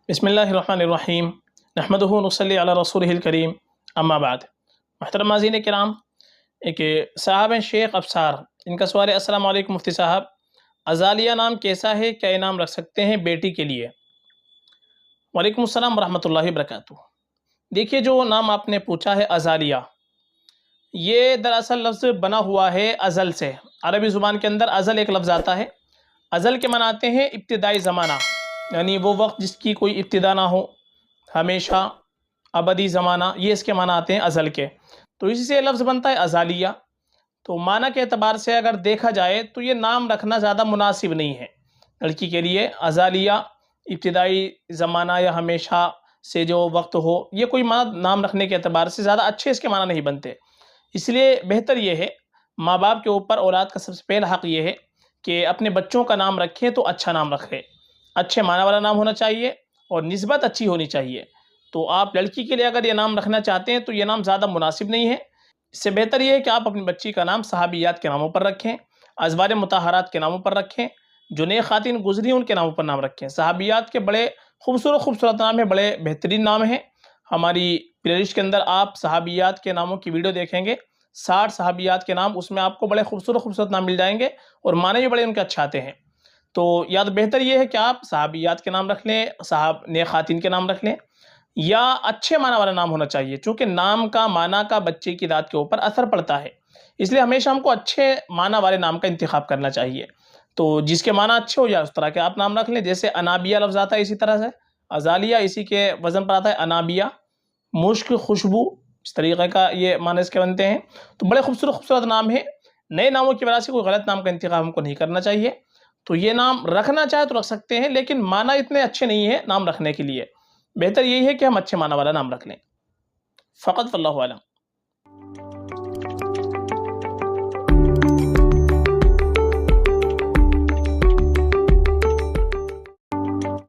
بسم اللہ الرحمن الرحیم نحمدہ ونصلی علی رسولہ الکریم اما بعد۔ محترم ناظرین کرام، ایک صاحب ہیں شیخ افسار، ان کا سوال ہے: السلام علیکم مفتی صاحب، ازالیہ نام کیسا ہے؟ کیا یہ نام رکھ سکتے ہیں بیٹی کے لیے؟ وعلیکم السلام ورحمۃ اللہ وبرکاتہ۔ دیکھیے، جو نام آپ نے پوچھا ہے ازالیہ، یہ دراصل لفظ بنا ہوا ہے ازل سے۔ عربی زبان کے اندر ازل ایک لفظ آتا ہے۔ ازل کے معنی آتے ہیں ابتدائی زمانہ، یعنی وہ وقت جس کی کوئی ابتدا نہ ہو، ہمیشہ ابدی زمانہ، یہ اس کے معنی آتے ہیں ازل کے۔ تو اسی سے لفظ بنتا ہے ازالیہ۔ تو معنی کے اعتبار سے اگر دیکھا جائے تو یہ نام رکھنا زیادہ مناسب نہیں ہے لڑکی کے لیے۔ ازالیہ ابتدائی زمانہ یا ہمیشہ سے جو وقت ہو، یہ کوئی معنی نام رکھنے کے اعتبار سے زیادہ اچھے اس کے معنی نہیں بنتے۔ اس لیے بہتر یہ ہے، ماں باپ کے اوپر اولاد کا سب سے پہلا حق یہ ہے کہ اپنے بچوں کا نام رکھیں تو اچھا نام رکھیں، اچھے معنی والا نام ہونا چاہیے اور نسبت اچھی ہونی چاہیے۔ تو آپ لڑکی کے لیے اگر یہ نام رکھنا چاہتے ہیں تو یہ نام زیادہ مناسب نہیں ہے۔ اس سے بہتر یہ ہے کہ آپ اپنی بچی کا نام صحابیات کے ناموں پر رکھیں، ازواج مطہرات کے ناموں پر رکھیں، جو نیک خواتین گزری ان کے ناموں پر نام رکھیں۔ صحابیات کے بڑے خوبصورت نام ہیں، بڑے بہترین نام ہیں۔ ہماری پلے لسٹ کے اندر آپ صحابیات کے ناموں کی ویڈیو دیکھیں گے، 60 صحابیات کے نام، اس میں آپ کو بڑے خوبصورت نام مل جائیں گے اور معنی بھی بڑے ان کے اچھے آتے ہیں۔ تو یا تو بہتر یہ ہے کہ آپ صحابیات کے نام رکھ لیں، نیک خواتین کے نام رکھ لیں، یا اچھے معنی والا نام ہونا چاہیے، چونکہ نام کا معنی کا بچے کی ذات کے اوپر اثر پڑتا ہے۔ اس لیے ہمیشہ ہم کو اچھے معنی والے نام کا انتخاب کرنا چاہیے۔ تو جس کے معنی اچھے ہو جائے اس طرح کے آپ نام رکھ لیں۔ جیسے انابیہ لفظ آتا ہے، اسی طرح سے ازالیہ اسی کے وزن پر آتا ہے، انابیہ، مشک، خوشبو، اس طریقے کا یہ معنی اس کے بنتے ہیں۔ تو بڑے خوبصورت نام ہیں۔ نئے ناموں کی وجہ سے کوئی غلط نام کا انتخاب ہم کو نہیں کرنا چاہیے۔ تو یہ نام رکھنا چاہے تو رکھ سکتے ہیں، لیکن معنی اتنے اچھے نہیں ہیں نام رکھنے کے لیے۔ بہتر یہی ہے کہ ہم اچھے معنی والا نام رکھ لیں فقط، واللہ اعلم۔